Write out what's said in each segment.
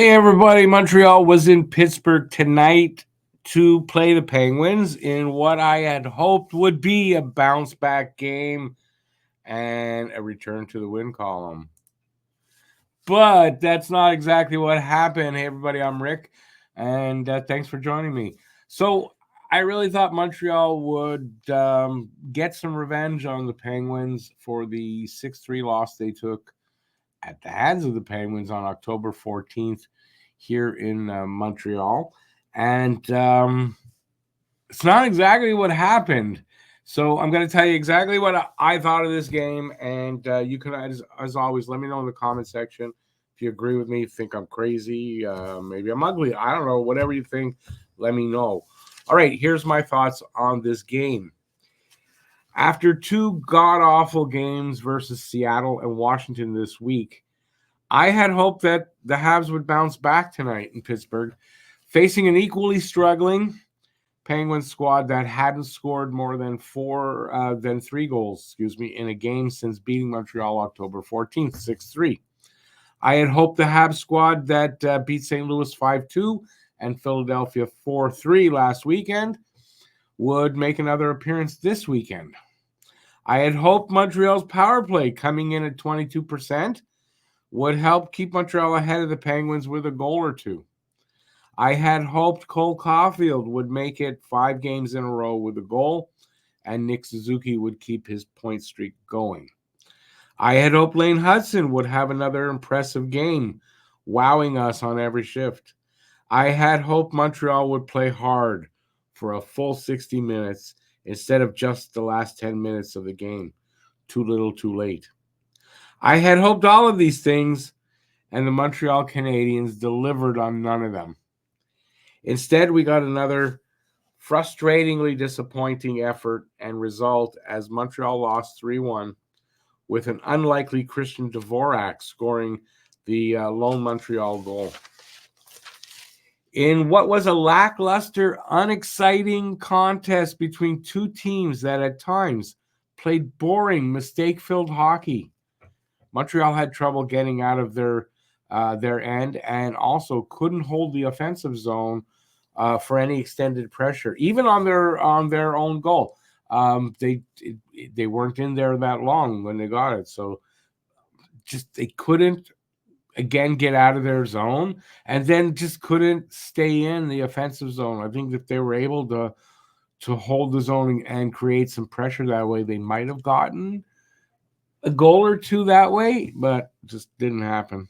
Hey, everybody. Montreal was in Pittsburgh tonight to play the Penguins in what I had hoped would be a bounce back game and a return to the win column. But that's not exactly what happened. Hey, everybody. I'm Rick, and thanks for joining me. So, I really thought Montreal would get some revenge on the Penguins for the 6-3 loss they took at the hands of the Penguins on October 14th here in Montreal. And it's not exactly what happened. So I'm going to tell you exactly what I thought of this game. And you can, as always, let me know in the comment section if you agree with me, think I'm crazy, maybe I'm ugly. I don't know. Whatever you think, let me know. All right, here's my thoughts on this game. After two god-awful games versus Seattle and Washington this week, I had hoped that the Habs would bounce back tonight in Pittsburgh, facing an equally struggling Penguins squad that hadn't scored more than three goals, in a game since beating Montreal October 14th, 6-3. I had hoped the Habs squad that beat St. Louis 5-2 and Philadelphia 4-3 last weekend would make another appearance this weekend. I had hoped Montreal's power play, coming in at 22%, would help keep Montreal ahead of the Penguins with a goal or two. I had hoped Cole Caulfield would make it 5 games in a row with a goal, and Nick Suzuki would keep his point streak going. I had hoped Lane Hudson would have another impressive game, wowing us on every shift. I had hoped Montreal would play hard for a full 60 minutes instead of just the last 10 minutes of the game. Too little, too late. I had hoped all of these things, and the Montreal Canadiens delivered on none of them. Instead, we got another frustratingly disappointing effort and result as Montreal lost 3-1 with an unlikely Christian Dvorak scoring the lone Montreal goal. In what was a lackluster, unexciting contest between two teams that at times played boring, mistake-filled hockey, Montreal had trouble getting out of their end and also couldn't hold the offensive zone for any extended pressure, even on their own goal. They weren't in there that long when they got it, so just they couldn't again get out of their zone, and then just couldn't stay in the offensive zone. I think if they were able to hold the zone and create some pressure that way, they might have gotten a goal or two that way, but just didn't happen.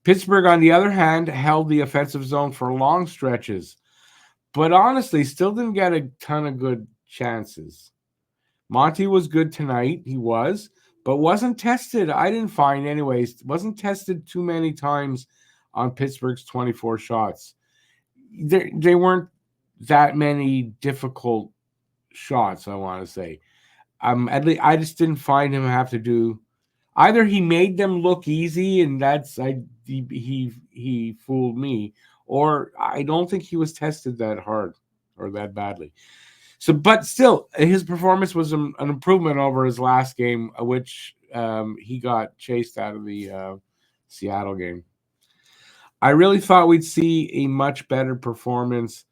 Pittsburgh, on the other hand, held the offensive zone for long stretches, but honestly still didn't get a ton of good chances. Monty was good tonight, he was, but wasn't tested, I didn't find anyways, wasn't tested too many times on Pittsburgh's 24 shots. They weren't that many difficult shots, I want to say. At least I just didn't find him have to do. Either he made them look easy, and he fooled me, or I don't think he was tested that hard or that badly. So, but still, his performance was an improvement over his last game, which he got chased out of the Seattle game. I really thought we'd see a much better performance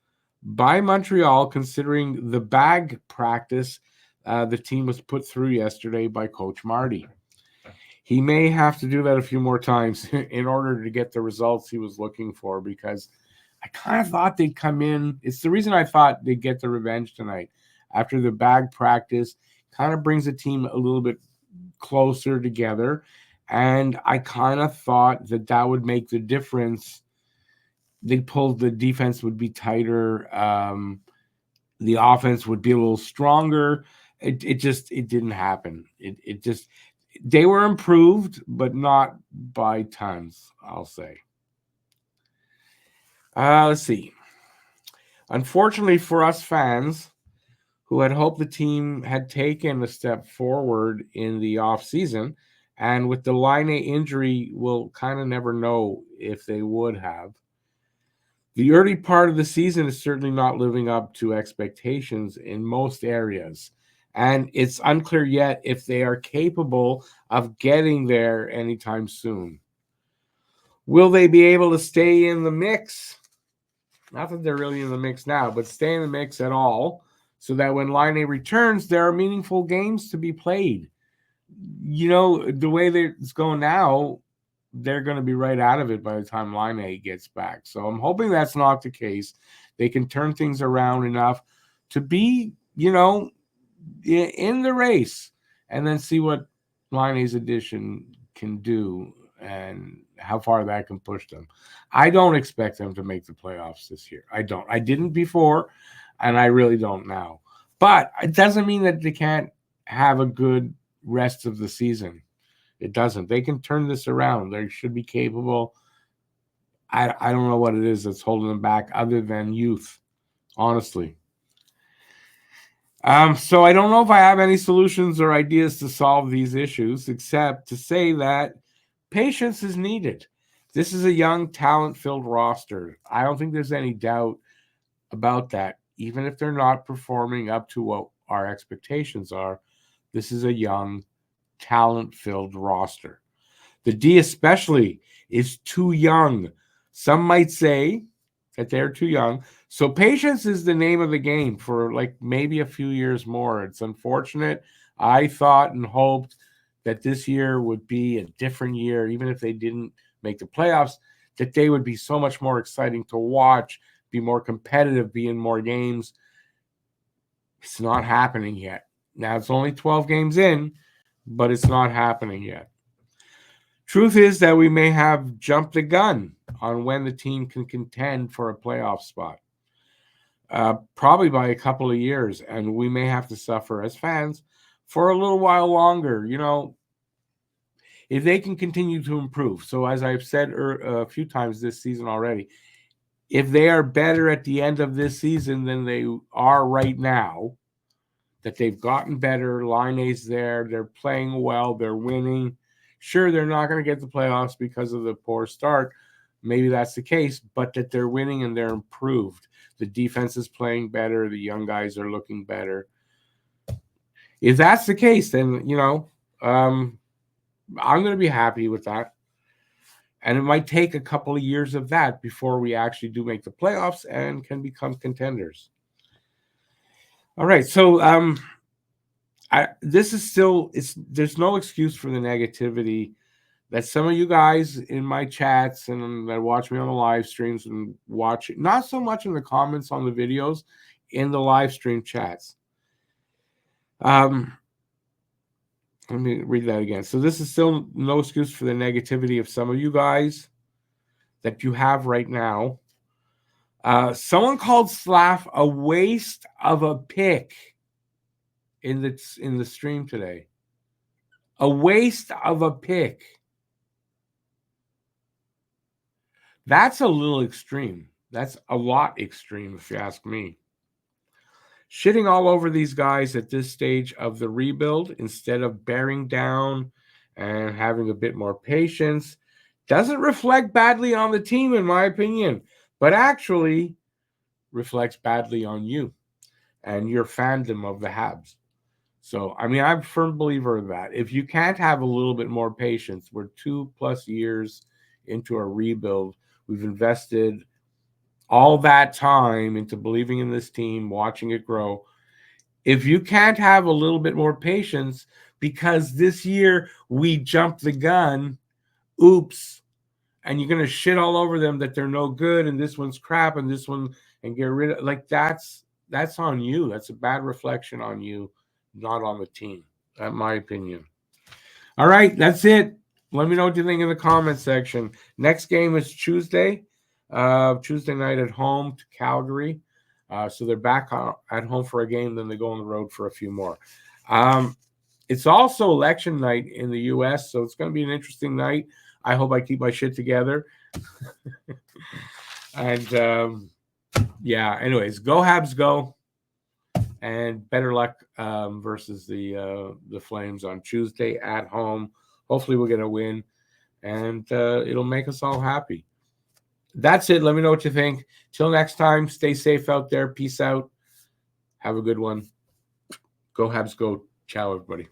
by Montreal, considering the bag practice the team was put through yesterday by Coach Marty. He may have to do that a few more times in order to get the results he was looking for, because I kind of thought they'd come in. It's the reason I thought they'd get the revenge tonight. After the bag practice, kind of brings the team a little bit closer together. And I kind of thought that would make the difference. The defense would be tighter. The offense would be a little stronger. It didn't happen. They were improved, but not by tons, I'll say. Let's see. Unfortunately for us fans who had hoped the team had taken a step forward in the offseason, and with the Line injury, we'll kind of never know if they would have. The early part of the season is certainly not living up to expectations in most areas, and it's unclear yet if they are capable of getting there anytime soon. Will they be able to stay in the mix? Not that they're really in the mix now, but stay in the mix at all so that when Line A returns, there are meaningful games to be played. The way it's going now, they're going to be right out of it by the time Line A gets back. So I'm hoping that's not the case. They can turn things around enough to be, in the race and then see what Line A's addition can do and how far that can push them. I don't expect them to make the playoffs this year. I don't. I didn't before, and I really don't now. But it doesn't mean that they can't have a good rest of the season. It doesn't. They can turn this around. They should be capable. I don't know what it is that's holding them back other than youth, honestly. So I don't know if I have any solutions or ideas to solve these issues, except to say that patience is needed. This is a young, talent-filled roster. I don't think there's any doubt about that. Even if they're not performing up to what our expectations are, this is a young, talent-filled roster. The D especially is too young. Some might say that they're too young. So patience is the name of the game for like maybe a few years more. It's unfortunate. I thought and hoped that this year would be a different year, even if they didn't make the playoffs, that they would be so much more exciting to watch, be more competitive, be in more games. It's not happening yet. Now it's only 12 games in, but it's not happening yet. Truth is that we may have jumped the gun on when the team can contend for a playoff spot, probably by a couple of years, and we may have to suffer as fans for a little while longer. If they can continue to improve. So as I've said a few times this season already, if they are better at the end of this season than they are right now, that they've gotten better, Line A's there, they're playing well, they're winning. Sure, they're not going to get the playoffs because of the poor start. Maybe that's the case, but that they're winning and they're improved. The defense is playing better. The young guys are looking better. If that's the case, then, I'm going to be happy with that. And it might take a couple of years of that before we actually do make the playoffs and can become contenders. All right. So this is still, there's no excuse for the negativity that some of you guys in my chats and that watch me on the live streams and watch it, not so much in the comments on the videos, in the live stream chats. Let me read that again. So this is still no excuse for the negativity of some of you guys that you have right now. Someone called Slav a waste of a pick in the stream today. A waste of a pick. That's a little extreme. That's a lot extreme, if you ask me. Shitting all over these guys at this stage of the rebuild instead of bearing down and having a bit more patience doesn't reflect badly on the team, in my opinion, but actually reflects badly on you and your fandom of the Habs. So, I'm a firm believer of that. If you can't have a little bit more patience, we're 2+ years into a rebuild. We've invested all that time into believing in this team, watching it grow. If you can't have a little bit more patience because this year we jumped the gun, oops, and you're going to shit all over them that they're no good and this one's crap and this one, and get rid of, like, that's on you. That's a bad reflection on you, not on the team. That's my opinion. All right, that's it. Let me know what you think in the comment section. Next game is Tuesday night at home to Calgary. So they're back at home for a game, then they go on the road for a few more. It's also election night in the U.S., so it's going to be an interesting night. I hope I keep my shit together. And anyways, go Habs, go. And better luck versus the Flames on Tuesday at home. Hopefully we'll get a win, and it'll make us all happy. That's it. Let me know what you think. Till next time, stay safe out there. Peace out. Have a good one. Go Habs, go. Ciao, everybody.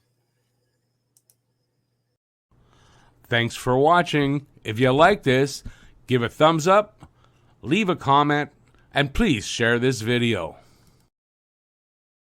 Thanks for watching. If you like this, give a thumbs up, leave a comment, and please share this video.